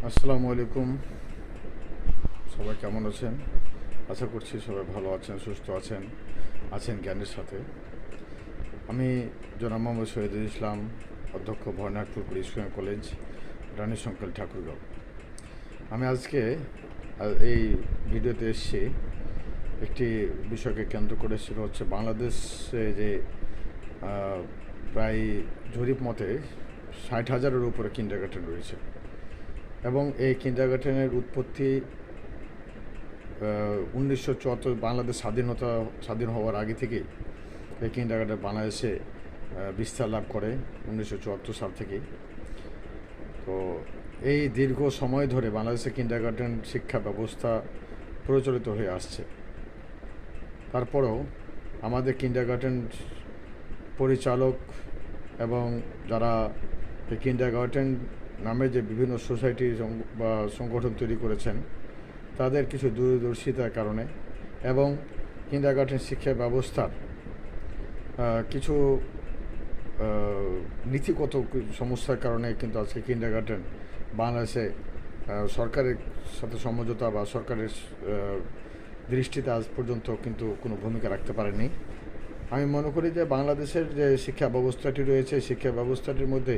আসসালামু আলাইকুম। সবাই কেমন আছেন? আশা করছি সবাই ভালো আছেন, সুস্থ আছেন, আছেন জ্ঞানের সাথে। আমি জনাব মোহাম্মদ শহীদুল ইসলাম, অধ্যক্ষ ভয়নাথপুর ইসলাম কলেজ, রানী শঙ্কর ঠাকুরগাঁও। আমি আজকে এই ভিডিওতে এসেছি একটি বিষয়কে কেন্দ্র করে, সেটা হচ্ছে বাংলাদেশে যে প্রায় জরিপ মতে 60,000-এর উপরে কিন্ডারগার্টেন রয়েছে এবং এই কিন্ডারগার্টেনের উৎপত্তি 1974 বাংলাদেশ স্বাধীন হওয়ার আগে থেকেই এই কিন্ডারগার্টেন বাংলাদেশে বিস্তার লাভ করে 1974 সাল থেকেই। তো এই দীর্ঘ সময় ধরে বাংলাদেশে কিন্ডারগার্টেন শিক্ষা ব্যবস্থা প্রচলিত হয়ে আসছে। তারপরেও আমাদের কিন্ডারগার্টেন পরিচালক এবং যারা এই কিন্ডারগার্টেন নামে যে বিভিন্ন সোসাইটি বা সংগঠন তৈরি করেছেন, তাদের কিছু দূরদর্শিতার কারণে এবং কিন্ডারগার্টেন শিক্ষা ব্যবস্থার কিছু নীতিগত সমস্যার কারণে কিন্তু আজকে কিন্ডারগার্টেন বাংলাদেশে সরকারের সাথে সমঝোতা বা সরকারের দৃষ্টিতে আজ পর্যন্ত কিন্তু কোনো ভূমিকা রাখতে পারেনি। আমি মনে করি যে বাংলাদেশের যে শিক্ষা ব্যবস্থাটি রয়েছে, শিক্ষা ব্যবস্থাটির মধ্যে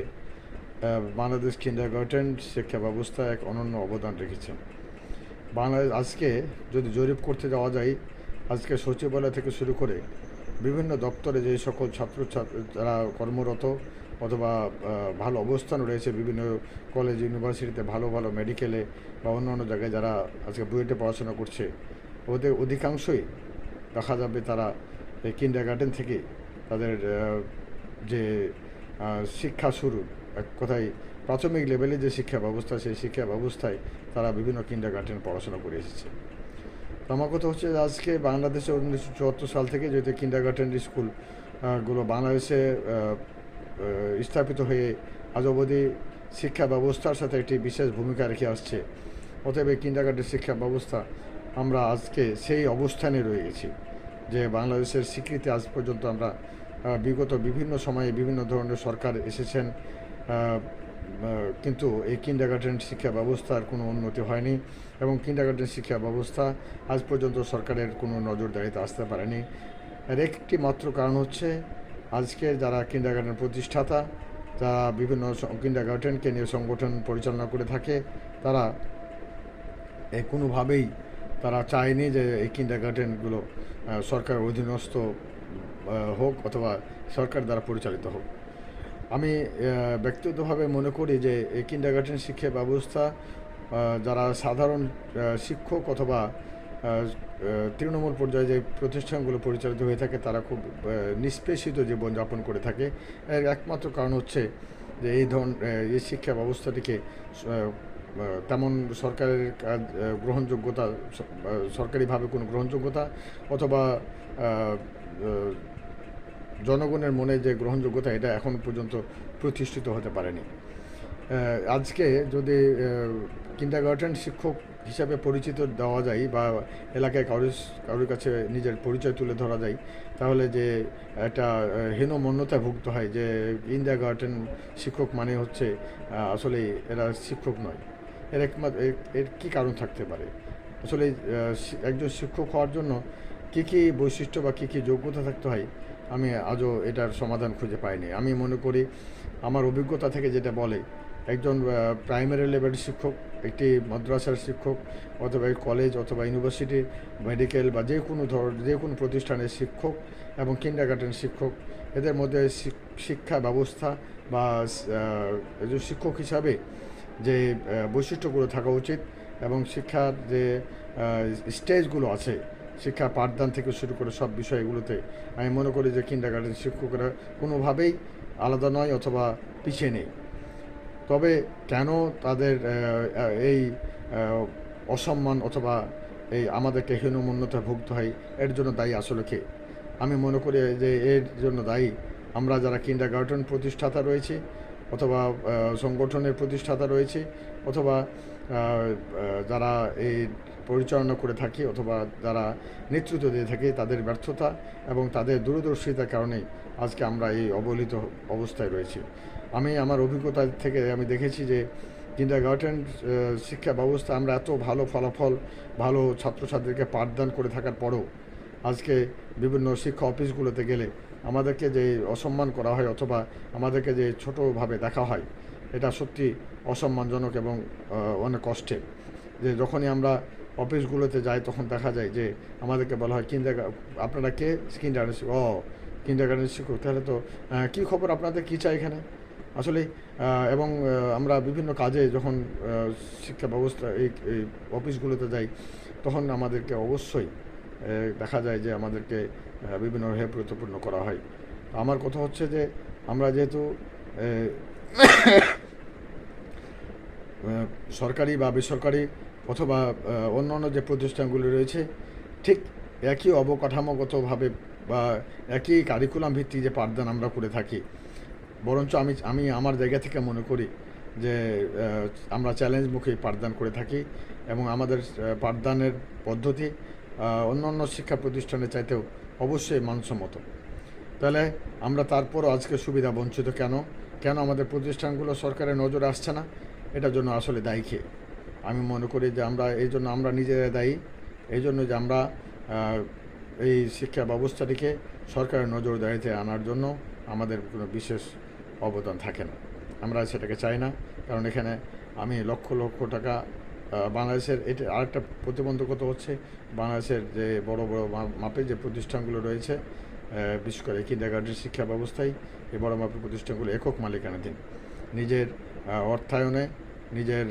বাংলাদেশ কিন্ডারগার্টেন শিক্ষা ব্যবস্থা এক অনন্য অবদান রেখেছে। বাংলাদেশ আজকে যদি জরিপ করতে যাওয়া যায়, আজকে সচিবালয় থেকে শুরু করে বিভিন্ন দপ্তরে যে সকল যারা কর্মরত অথবা ভালো অবস্থান রয়েছে, বিভিন্ন কলেজ ইউনিভার্সিটিতে, ভালো ভালো মেডিকেলে বা অন্য জায়গায় যারা আজকে বুয়েটে পড়াশোনা করছে, ওদের অধিকাংশই দেখা যাবে তারা এই কিন্ডারগার্টেন থেকে তাদের যে শিক্ষা শুরু, এক কথায় প্রাথমিক লেভেলে যে শিক্ষা ব্যবস্থা, সেই শিক্ষা ব্যবস্থায় তারা বিভিন্ন কিন্ডারগার্টেন পড়াশোনা করে এসেছে। তো আমার কথা হচ্ছে যে আজকে বাংলাদেশে 1974 সাল থেকে যেহেতু কিন্ডারগার্টেন স্কুলগুলো বাংলাদেশে স্থাপিত হয়ে আজ অবধি শিক্ষা ব্যবস্থার সাথে একটি বিশেষ ভূমিকা রেখে আসছে, অতএব এই কিন্ডারগার্টেন শিক্ষা ব্যবস্থা আমরা আজকে সেই অবস্থানে রয়ে গেছি যে বাংলাদেশের স্বীকৃতি আজ পর্যন্ত আমরা বিগত বিভিন্ন সময়ে বিভিন্ন ধরনের সরকার এসেছেন, কিন্তু এই কিন্ডারগার্টেন শিক্ষা ব্যবস্থার কোনো উন্নতি হয়নি এবং কিন্ডারগার্টেন শিক্ষা ব্যবস্থা আজ পর্যন্ত সরকারের কোনো নজরদারিতে আসতে পারেনি। এর একটি মাত্র কারণ হচ্ছে আজকে যারা কিন্ডারগার্টেন প্রতিষ্ঠাতা, যারা বিভিন্ন কিন্ডারগার্টেনকে নিয়ে সংগঠন পরিচালনা করে থাকে, তারা কোনোভাবেই তারা চায়নি যে এই কিন্ডারগার্টেনগুলো সরকার অধীনস্থ হোক অথবা সরকার দ্বারা পরিচালিত হোক। আমি ব্যক্তিগতভাবে মনে করি যে এই কিন্ডারগার্টেন শিক্ষা ব্যবস্থা যারা সাধারণ শিক্ষক অথবা তৃণমূল পর্যায়ে যে প্রতিষ্ঠানগুলো পরিচালিত হয়ে থাকে, তারা খুব নিষ্পেষিত জীবনযাপন করে থাকে। এর একমাত্র কারণ হচ্ছে যে এই শিক্ষা ব্যবস্থাটিকে তেমন সরকারের গ্রহণযোগ্যতা, সরকারিভাবে কোনো গ্রহণযোগ্যতা অথবা জনগণের মনে যে গ্রহণযোগ্যতা, এটা এখন পর্যন্ত প্রতিষ্ঠিত হতে পারেনি। আজকে যদি কিন্ডারগার্টেন শিক্ষক হিসাবে পরিচিত দেওয়া যায় বা এলাকায় কারোর কাছে নিজের পরিচয় তুলে ধরা যায়, তাহলে যে একটা হীনমন্যতায় ভুগত হয় যে কিন্ডারগার্টেন শিক্ষক মানে হচ্ছে আসলে এরা শিক্ষক নয়। এর কী কারণ থাকতে পারে? আসলে একজন শিক্ষক হওয়ার জন্য কী বৈশিষ্ট্য বা কী যোগ্যতা থাকতে হয়, আমি আজও এটার সমাধান খুঁজে পাইনি। আমি মনে করি আমার অভিজ্ঞতা থেকে যেটা বলে, একজন প্রাইমারি লেভেলের শিক্ষক, একটি মাদ্রাসার শিক্ষক অথবা কলেজ অথবা ইউনিভার্সিটি, মেডিকেল বা যে কোনো প্রতিষ্ঠানের শিক্ষক এবং কিন্ডারগার্টেন শিক্ষক, এদের মধ্যে শিক্ষা ব্যবস্থা বা একজন শিক্ষক হিসাবে যে বৈশিষ্ট্যগুলো থাকা উচিত এবং শিক্ষার যে স্টেজগুলো আছে, শিক্ষা পাঠদান থেকে শুরু করে সব বিষয়গুলোতে আমি মনে করি যে কিন্ডারগার্টেন শিক্ষকরা কোনোভাবেই আলাদা নয় অথবা পিছিয়ে নেই। তবে কেন তাদের এই অসম্মান অথবা এই আমাদেরকে হীনমন্যতায় ভুগতে হয়, এর জন্য দায়ী আসলে কে? আমি মনে করি যে এর জন্য দায়ী আমরা যারা কিন্ডারগার্টেন প্রতিষ্ঠাতা রয়েছি অথবা সংগঠনের প্রতিষ্ঠাতা রয়েছি অথবা যারা এই পরিচালনা করে থাকি অথবা যারা নেতৃত্ব দিয়ে থাকি, তাদের ব্যর্থতা এবং তাদের দূরদর্শিতার কারণেই আজকে আমরা এই অবহেলিত অবস্থায় রয়েছি। আমি আমার অভিজ্ঞতা থেকে আমি দেখেছি যে কিন্ডারগার্টেন শিক্ষা ব্যবস্থা আমরা এত ভালো ফলাফল, ভালো ছাত্রছাত্রীকে পাঠদান করে থাকার পরেও আজকে বিভিন্ন শিক্ষা অফিসগুলোতে গেলে আমাদেরকে যে অসম্মান করা হয় অথবা আমাদেরকে যে ছোটোভাবে দেখা হয়, এটা সত্যি অসম্মানজনক এবং অনেক কষ্টের। যে যখনই আমরা অফিসগুলোতে যাই তখন দেখা যায় যে আমাদেরকে বলা হয় আপনারা কে? কিন্ডারগার্টেন শিক্ষক, তাহলে তো কী খবর, আপনাদের কী চাই এখানে আসলে। এবং আমরা বিভিন্ন কাজে যখন শিক্ষা ব্যবস্থা এই অফিসগুলোতে যাই তখন আমাদেরকে অবশ্যই দেখা যায় যে আমাদেরকে বিভিন্ন হেয়প্রতিপন্ন করা হয়। আমার কথা হচ্ছে যে আমরা যেহেতু সরকারি বা বেসরকারি অথবা অন্যান্য যে প্রতিষ্ঠানগুলি রয়েছে ঠিক একই অবকাঠামোগতভাবে বা একই কারিকুলাম ভিত্তিক যে পাঠদান আমরা করে থাকি, বরঞ্চ আমি আমার জায়গা থেকে মনে করি যে আমরা চ্যালেঞ্জমুখী পাঠদান করে থাকি এবং আমাদের পাঠদানের পদ্ধতি অন্যান্য শিক্ষা প্রতিষ্ঠানের চাইতেও অবশ্যই মানসম্মত। তাহলে আমরা তারপরও আজকে সুবিধা বঞ্চিত কেন আমাদের প্রতিষ্ঠানগুলো সরকারের নজরে আসছে না? এটার জন্য আসলে দায়ী কে? আমি মনে করি যে আমরা নিজেরা দায়ী, এই জন্য যে আমরা এই শিক্ষা ব্যবস্থাটিকে সরকারের নজরদারিতে আনার জন্য আমাদের কোনো বিশেষ অবদান থাকে না। আমরা সেটাকে চাই না, কারণ এখানে আমি লক্ষ লক্ষ টাকা বাংলাদেশের এটা আরেকটা প্রতিবন্ধকতা হচ্ছে বাংলাদেশের যে বড় বড় মাপের যে প্রতিষ্ঠানগুলো রয়েছে, বিশেষ করে কিন্ডারগার্টেন শিক্ষা ব্যবস্থায় এই বড় মাপের প্রতিষ্ঠানগুলো একক মালিকানাধীন। নিজের অর্থায়নে নিজের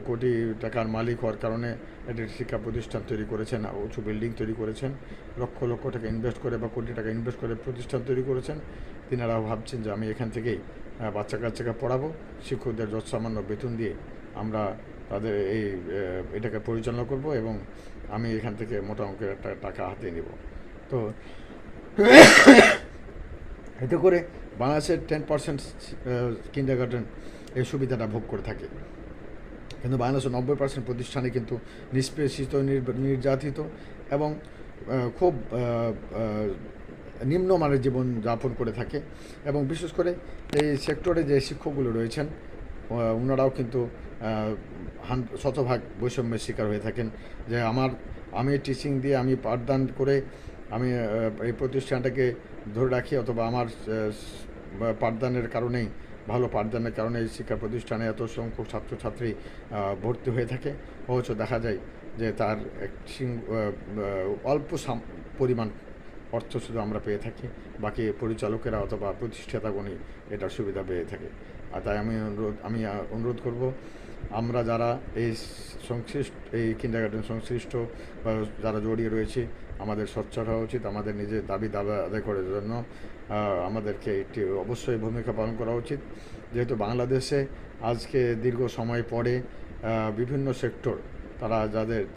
কোটি টাকার মালিক হওয়ার কারণে একটি শিক্ষা প্রতিষ্ঠান তৈরি করেছেন, উঁচু বিল্ডিং তৈরি করেছেন, লক্ষ লক্ষ টাকা ইনভেস্ট করে বা কোটি টাকা ইনভেস্ট করে প্রতিষ্ঠান তৈরি করেছেন। তিনারা ভাবছেন যে আমি এখান থেকেই বাচ্চা কাচ্চাকে পড়াবো, শিক্ষকদের যৎসামান্য বেতন দিয়ে আমরা তাদের এটাকে পরিচালনা করব এবং আমি এখান থেকে মোটা অঙ্কের একটা টাকা হাতে নেব। তো এতে করে বাংলাদেশের 10% কিন্ডারগার্টেন এই সুবিধাটা ভোগ করে থাকে, কিন্তু বাংলাদেশের 90% প্রতিষ্ঠানে কিন্তু নিষ্পেষিত, নির্যাতিত এবং খুব নিম্নমানের জীবন যাপন করে থাকে। এবং বিশেষ করে এই সেক্টরে যে শিক্ষকগুলো রয়েছেন ওনারাও কিন্তু শতভাগ বৈষম্যের শিকার হয়ে থাকেন। যে আমি টিচিং দিয়ে আমি পাঠদান করে আমি এই প্রতিষ্ঠানটাকে ধরে রাখি, অথবা আমার পাঠদানের কারণেই, ভালো পাঠদানের কারণে এই শিক্ষা প্রতিষ্ঠানে এত সংখ্যক ছাত্রছাত্রী ভর্তি হয়ে থাকে, অথচ দেখা যায় যে তার অল্প পরিমাণ অর্থ শুধু আমরা পেয়ে থাকি, বাকি পরিচালকেরা অথবা প্রতিষ্ঠাতাগণই এটার সুবিধা পেয়ে থাকে। আর তাই আমি অনুরোধ করব, আমরা যারা এই কিন্ডারগার্টেন সংশ্লিষ্ট বা যারা জড়িয়ে রয়েছে, আমাদের সোচ্চার হওয়া উচিত। আমাদের নিজের দাবি আদায় করার জন্য আমাদেরকে একটি অবশ্যই ভূমিকা পালন করা উচিত। যেহেতু বাংলাদেশে আজকে দীর্ঘ সময় পরে বিভিন্ন সেক্টর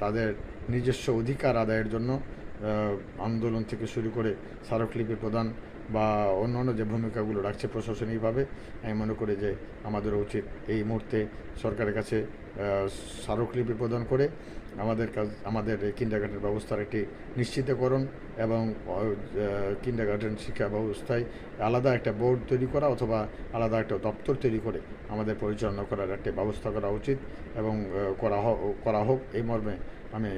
তাদের নিজস্ব অধিকার আদায়ের জন্য আন্দোলন থেকে শুরু করে স্মারকলিপি প্রদান বা অন্যান্য যে ভূমিকাগুলো রাখছে প্রশাসনিকভাবে, আমি মনে করি যে আমাদের উচিত এই মুহূর্তে সরকারের কাছে স্মারকলিপি প্রদান করে আমাদের এই কিন্ডারগার্টেন ব্যবস্থার একটি নিশ্চিতকরণ এবং কিন্ডারগার্টেন শিক্ষা ব্যবস্থায় আলাদা একটা বোর্ড তৈরি করা অথবা আলাদা একটা দপ্তর তৈরি করে আমাদের পরিচালনা করার একটা ব্যবস্থা করা উচিত এবং করা হোক। এই মর্মে আমি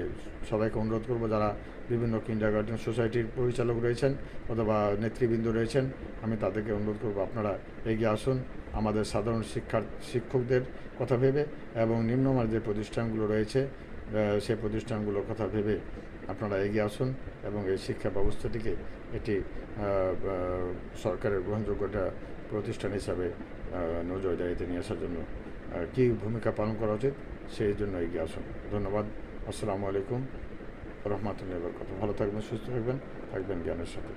সবাইকে অনুরোধ করব, যারা বিভিন্ন কিন্ডারগার্টেন সোসাইটির পরিচালক রয়েছেন অথবা নেতৃবৃন্দ রয়েছেন, আমি তাদেরকে অনুরোধ করব আপনারা এগিয়ে আসুন আমাদের সাধারণ শিক্ষকদের কথা ভেবে এবং নিম্নমানের যে প্রতিষ্ঠানগুলো রয়েছে সেই প্রতিষ্ঠানগুলোর কথা ভেবে আপনারা এগিয়ে আসুন এবং এই শিক্ষা ব্যবস্থাটিকে একটি সরকারের গ্রহণযোগ্য একটা প্রতিষ্ঠান হিসাবে নজরদারিতে নিয়ে আসার জন্য কী ভূমিকা পালন করা উচিত সেই জন্য এগিয়ে আসুন। ধন্যবাদ। আসসালামু আলাইকুম রহমতুল্লাহি ওয়া বারাকাতুহু। ভালো থাকবেন, সুস্থ থাকবেন জ্ঞানের সাথে।